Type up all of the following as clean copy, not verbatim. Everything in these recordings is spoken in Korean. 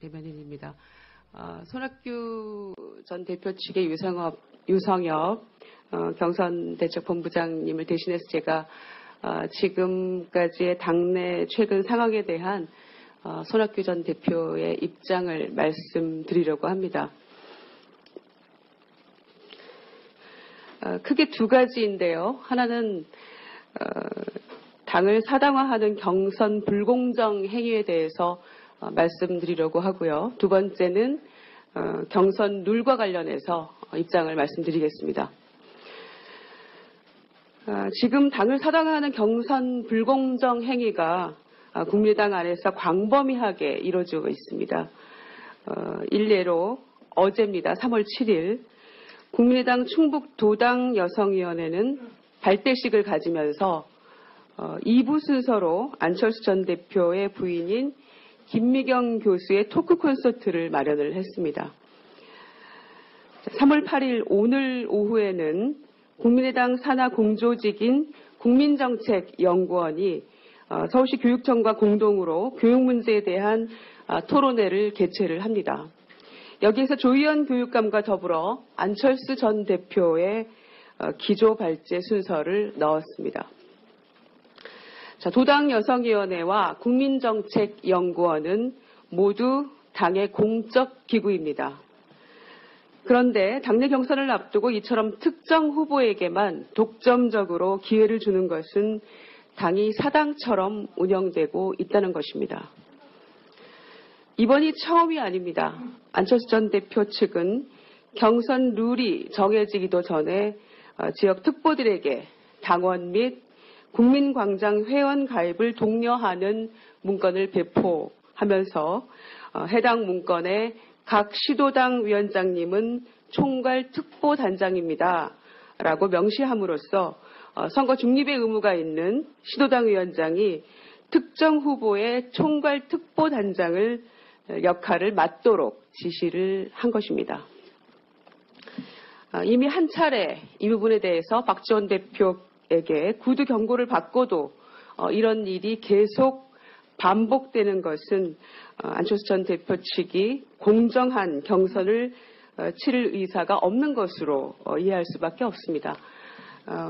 대변인입니다. 손학규 전 대표 측의 유성엽 경선대책본부장님을 대신해서 제가 지금까지의 당내 최근 상황에 대한 손학규 전 대표의 입장을 말씀드리려고 합니다. 크게 두 가지인데요. 하나는 당을 사당화하는 경선 불공정 행위에 대해서 말씀드리려고 하고요. 두 번째는 경선 룰과 관련해서 입장을 말씀드리겠습니다. 지금 당을 사당화하는 경선 불공정 행위가 국민의당 안에서 광범위하게 이루어지고 있습니다. 일례로 어제입니다. 3월 7일 국민의당 충북 도당 여성위원회는 발대식을 가지면서 2부 순서로 안철수 전 대표의 부인인 김미경 교수의 토크 콘서트를 마련을 했습니다. 3월 8일 오늘 오후에는 국민의당 산하 공조직인 국민정책연구원이 서울시 교육청과 공동으로 교육 문제에 대한 토론회를 개최를 합니다. 여기에서 조희연 교육감과 더불어 안철수 전 대표의 기조 발제 순서를 넣었습니다. 도당 여성위원회와 국민정책연구원은 모두 당의 공적 기구입니다. 그런데 당내 경선을 앞두고 이처럼 특정 후보에게만 독점적으로 기회를 주는 것은 당이 사당처럼 운영되고 있다는 것입니다. 이번이 처음이 아닙니다. 안철수 전 대표 측은 경선 룰이 정해지기도 전에 지역 특보들에게 당원 및 국민광장 회원 가입을 독려하는 문건을 배포하면서 해당 문건에 각 시도당 위원장님은 총괄 특보단장입니다. 라고 명시함으로써 선거 중립의 의무가 있는 시도당 위원장이 특정 후보의 총괄 특보단장을 역할을 맡도록 지시를 한 것입니다. 이미 한 차례 이 부분에 대해서 박지원 대표에게 구두 경고를 받고도 이런 일이 계속 반복되는 것은 안철수 전 대표 측이 공정한 경선을 치를 의사가 없는 것으로 이해할 수밖에 없습니다.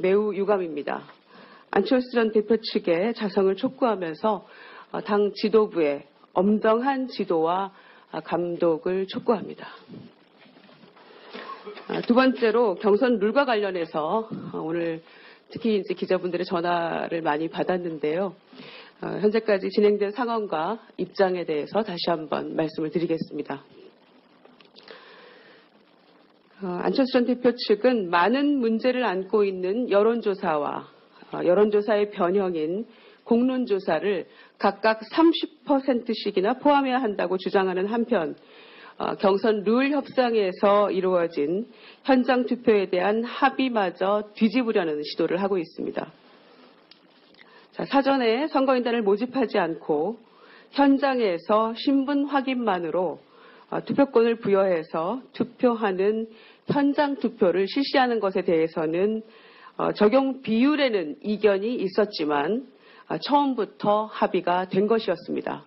매우 유감입니다. 안철수 전 대표 측의 자성을 촉구하면서 당 지도부의 엄정한 지도와 감독을 촉구합니다. 두 번째로 경선 룰과 관련해서 오늘 특히 이제 기자분들의 전화를 많이 받았는데요. 현재까지 진행된 상황과 입장에 대해서 다시 한번 말씀을 드리겠습니다. 안철수 전 대표 측은 많은 문제를 안고 있는 여론조사와 여론조사의 변형인 공론조사를 각각 30%씩이나 포함해야 한다고 주장하는 한편 경선 룰 협상에서 이루어진 현장 투표에 대한 합의마저 뒤집으려는 시도를 하고 있습니다. 사전에 선거인단을 모집하지 않고 현장에서 신분 확인만으로 투표권을 부여해서 투표하는 현장 투표를 실시하는 것에 대해서는 적용 비율에는 이견이 있었지만 처음부터 합의가 된 것이었습니다.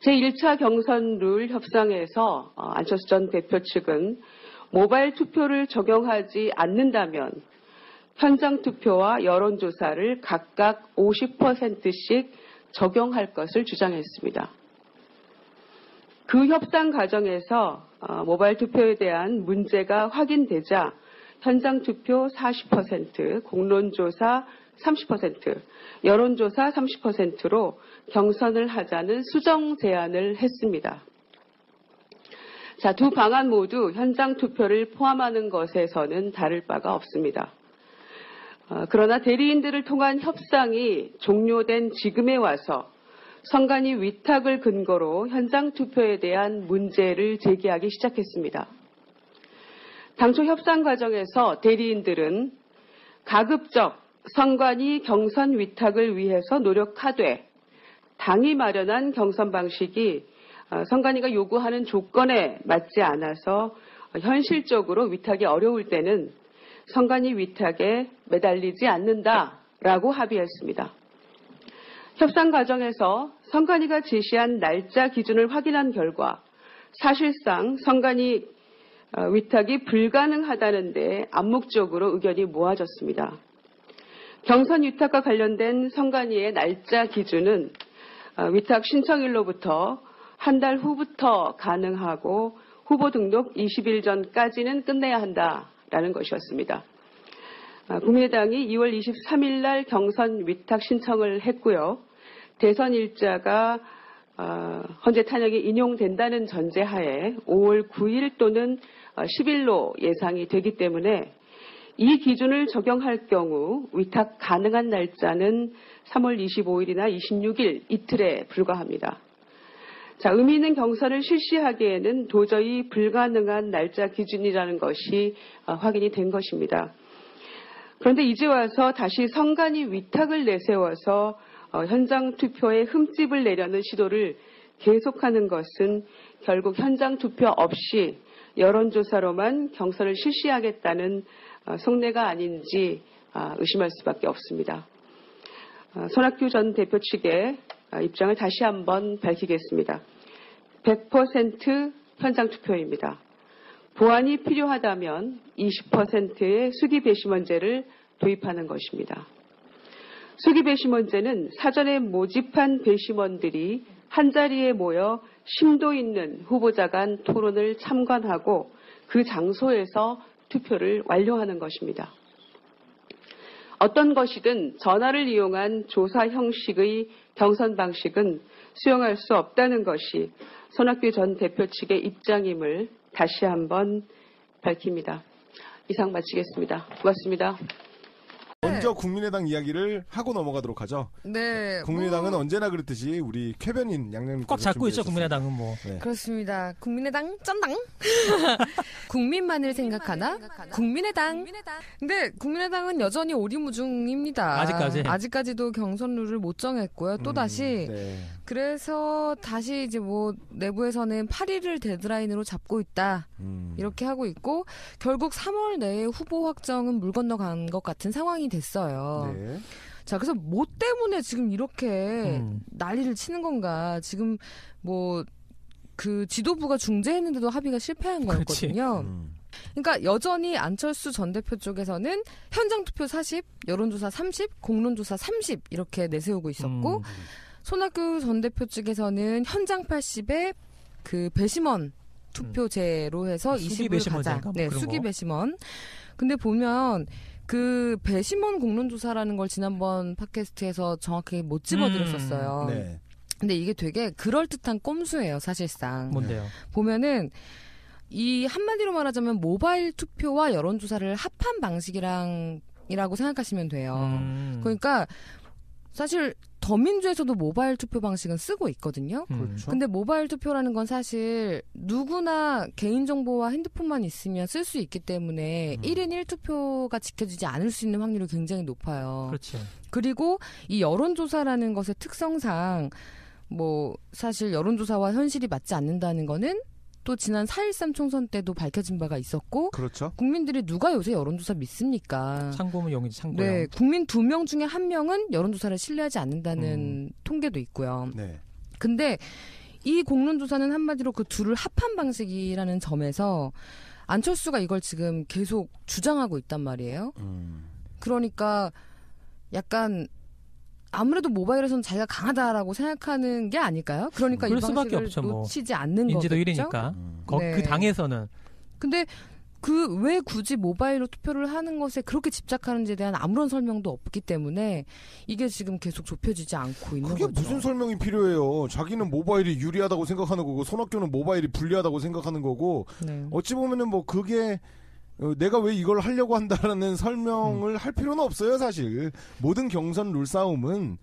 제1차 경선 룰 협상에서 안철수 전 대표 측은 모바일 투표를 적용하지 않는다면 현장 투표와 여론조사를 각각 50%씩 적용할 것을 주장했습니다. 그 협상 과정에서 모바일 투표에 대한 문제가 확인되자 현장 투표 40%, 공론조사 30%, 여론조사 30%로 경선을 하자는 수정 제안을 했습니다. 두 방안 모두 현장 투표를 포함하는 것에서는 다를 바가 없습니다. 그러나 대리인들을 통한 협상이 종료된 지금에 와서 선관위 위탁을 근거로 현장 투표에 대한 문제를 제기하기 시작했습니다. 당초 협상 과정에서 대리인들은 가급적 선관위 경선 위탁을 위해서 노력하되 당이 마련한 경선 방식이 선관위가 요구하는 조건에 맞지 않아서 현실적으로 위탁이 어려울 때는 선관위 위탁에 매달리지 않는다라고 합의했습니다. 협상 과정에서 선관위가 제시한 날짜 기준을 확인한 결과 사실상 선관위 위탁이 불가능하다는데 암묵적으로 의견이 모아졌습니다. 경선 위탁과 관련된 선관위의 날짜 기준은 위탁 신청일로부터 한 달 후부터 가능하고 후보 등록 20일 전까지는 끝내야 한다라는 것이었습니다. 국민의당이 2월 23일 날 경선 위탁 신청을 했고요. 대선 일자가 헌재 탄핵이 인용된다는 전제하에 5월 9일 또는 10일로 예상이 되기 때문에 이 기준을 적용할 경우 위탁 가능한 날짜는 3월 25일이나 26일 이틀에 불과합니다. 자, 의미 있는 경선을 실시하기에는 도저히 불가능한 날짜 기준이라는 것이 확인이 된 것입니다. 그런데 이제 와서 다시 선관위 위탁을 내세워서 현장 투표에 흠집을 내려는 시도를 계속하는 것은 결국 현장 투표 없이 여론조사로만 경선을 실시하겠다는 속내가 아닌지 의심할 수밖에 없습니다. 손학규 전 대표 측의 입장을 다시 한번 밝히겠습니다. 100% 현장 투표입니다. 보완이 필요하다면 20%의 수기 배심원제를 도입하는 것입니다. 수기 배심원제는 사전에 모집한 배심원들이 한자리에 모여 심도 있는 후보자 간 토론을 참관하고 그 장소에서 투표를 완료하는 것입니다. 어떤 것이든 전화를 이용한 조사 형식의 경선 방식은 수용할 수 없다는 것이 손학규 전 대표 측의 입장임을 다시 한번 밝힙니다. 이상 마치겠습니다. 고맙습니다. 먼저 국민의당 이야기를 하고 넘어가도록 하죠. 네. 국민의당은 언제나 그렇듯이 우리 쾌변인 양념 꽉 잡고 있죠. 국민의당은 뭐. 네. 그렇습니다. 국민의당 쩐당. 국민만을 생각하나? 국민의당. 근데 국민의당은 여전히 오리무중입니다. 아직까지도 경선 룰을 못 정했고요. 또 다시 네. 그래서 다시 이제 뭐 내부에서는 8일을 데드라인으로 잡고 있다. 이렇게 하고 있고 결국 3월 내에 후보 확정은 물 건너간 것 같은 상황이 됐어요. 네. 자, 그래서 뭐 때문에 지금 이렇게 난리를 치는 건가? 지금 뭐 그 지도부가 중재했는데도 합의가 실패한 거였거든요. 그러니까 여전히 안철수 전 대표 쪽에서는 현장 투표 40, 여론조사 30, 공론조사 30 이렇게 내세우고 있었고 손학규 전 대표 측에서는 현장 80에 그 배심원 투표제로 해서 수기 20을 가자. 뭐 네, 수기 배심원. 근데 보면 그 배심원 공론조사라는 걸 지난번 팟캐스트에서 정확하게 못 집어드렸었어요. 네. 근데 이게 되게 그럴듯한 꼼수예요, 사실상. 뭔데요? 보면은 이 한마디로 말하자면 모바일 투표와 여론조사를 합한 방식이라고 생각하시면 돼요. 그러니까 사실 더민주에서도 모바일 투표 방식은 쓰고 있거든요. 그렇죠. 근데 모바일 투표라는 건 사실 누구나 개인정보와 핸드폰만 있으면 쓸 수 있기 때문에 1인 1투표가 지켜지지 않을 수 있는 확률이 굉장히 높아요. 그렇죠. 그리고 이 여론조사라는 것의 특성상 뭐 사실 여론조사와 현실이 맞지 않는다는 거는 또 지난 4.13 총선 때도 밝혀진 바가 있었고 그렇죠. 국민들이 누가 요새 여론조사 믿습니까? 참고문 용이지 참고용. 네, 국민 2명 중에 1명은 여론조사를 신뢰하지 않는다는 통계도 있고요. 네. 근데 이 공론조사는 한마디로 그 둘을 합한 방식이라는 점에서 안철수가 이걸 지금 계속 주장하고 있단 말이에요. 그러니까 약간 아무래도 모바일에서는 자기가 강하다라고 생각하는 게 아닐까요? 그러니까 이 방식을 없죠, 뭐. 놓치지 않는 인지도 거겠죠. 1위니까. 네. 그 당에서는. 근데 그 왜 굳이 모바일로 투표를 하는 것에 그렇게 집착하는지에 대한 아무런 설명도 없기 때문에 이게 지금 계속 좁혀지지 않고 있는 그게 거죠. 무슨 설명이 필요해요. 자기는 모바일이 유리하다고 생각하는 거고 손학규는 모바일이 불리하다고 생각하는 거고 네. 어찌 보면은 뭐 그게 내가 왜 이걸 하려고 한다라는 설명을 할 필요는 없어요, 사실. 모든 경선 룰싸움은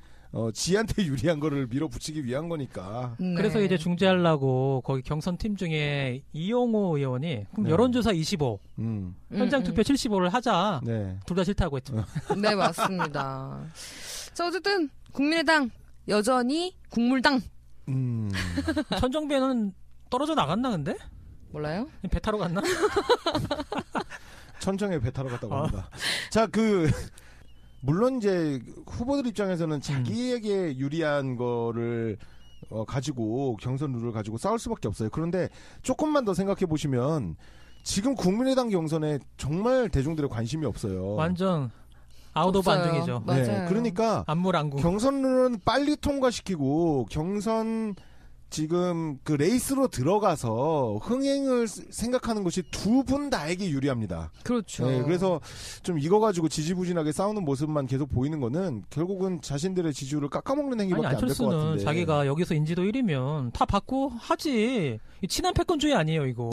지한테 유리한 거를 밀어붙이기 위한 거니까. 네. 그래서 이제 중재하려고 거기 경선팀 중에 이용호 의원이 그럼 네. 여론조사 25, 현장 투표 75를 하자. 네. 둘 다 싫다고 했죠. 네, 맞습니다. 자, 어쨌든 국민의당 여전히 국물당. 천정배는 떨어져 나갔나 근데? 몰라요? 배 타러 갔나? 천정에 배 타러 갔다고 아. 합니다. 자, 물론 이제 후보들 입장에서는 자기에게 유리한 거를 가지고 경선 룰을 가지고 싸울 수밖에 없어요. 그런데 조금만 더 생각해 보시면 지금 국민의당 경선에 정말 대중들의 관심이 없어요. 완전 아웃 오브 없어요. 안중이죠. 맞아요. 네, 그러니까 안물안궁. 경선 룰은 빨리 통과시키고 경선 지금 그 레이스로 들어가서 흥행을 생각하는 것이 두 분 다에게 유리합니다. 그렇죠. 네, 그래서 좀 이거 가지고 지지부진하게 싸우는 모습만 계속 보이는 거는 결국은 자신들의 지지율을 깎아먹는 아니 행위밖에 안 될 것 안철수는 같은데. 자기가 여기서 인지도 1위면 다 받고 하지. 이 친한 패권주의 아니에요 이거.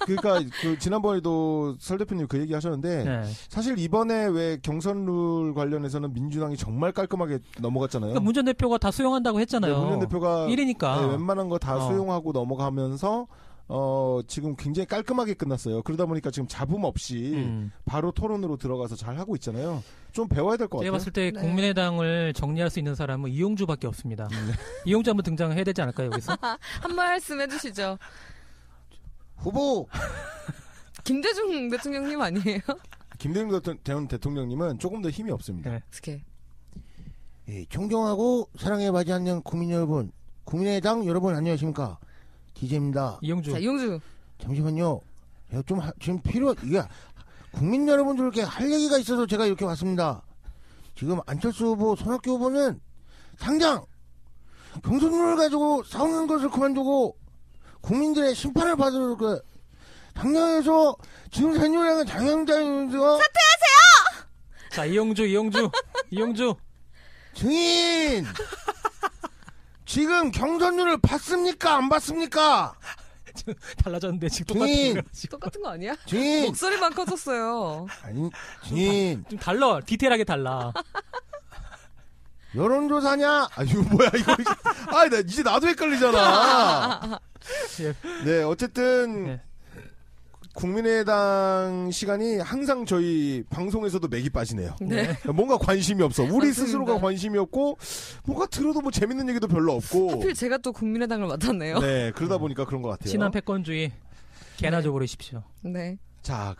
그러니까 그 지난번에도 설 대표님 그 얘기 하셨는데 네. 사실 이번에 왜 경선 룰 관련해서는 민주당이 정말 깔끔하게 넘어갔잖아요. 그러니까 문 전 대표가 다 수용한다고 했잖아요. 문 전 대표가 1위니까. 네, 웬만한 거 다 수용하고 넘어가면서 지금 굉장히 깔끔하게 끝났어요. 그러다 보니까 지금 잡음 없이 바로 토론으로 들어가서 잘 하고 있잖아요. 좀 배워야 될 것 제가 같아요. 봤을 때 네. 국민의당을 정리할 수 있는 사람은 이용주밖에 없습니다. 이용주 한번 등장해야 되지 않을까요 여기서? 한 말씀 해주시죠. 후보 김대중 대통령님 아니에요? 김대중 대통령님은 조금 더 힘이 없습니다. 네. 어떻게? 예, 존경하고 사랑에 맞지 않는 국민 여러분, 국민의당 여러분 안녕하십니까? DJ입니다. 이용주. 자, 이용주. 잠시만요. 제가 지금 이게 국민 여러분들께 할 얘기가 있어서 제가 이렇게 왔습니다. 지금 안철수 후보, 손학규 후보는 당장 경선룰을 가지고 싸우는 것을 그만두고 국민들의 심판을 받을 그 당장에서 지금 새누리당은 장영자님과 자 이용주. 증인 지금 경선률을 봤습니까? 안 봤습니까? 달라졌는데 지금 똑같은 증인! 거. 똑같은 거 아니야? 증인 목소리만 커졌어요. 아니 증인 좀 달라. 디테일하게 달라. 여론조사냐? 아 이거 뭐야 이거? 나 이제 나도 헷갈리잖아. 네, 어쨌든 네. 국민의당 시간이 항상 저희 방송에서도 맥이 빠지네요. 네. 뭔가 관심이 없어. 우리 맞습니다. 스스로가 관심이 없고 뭔가 들어도 뭐 재밌는 얘기도 별로 없고. 하필 제가 또 국민의당을 맡았네요. 네, 그러다 보니까 그런 것 같아요. 친한 패권주의 개나 네. 줘버리십시오. 네. 자,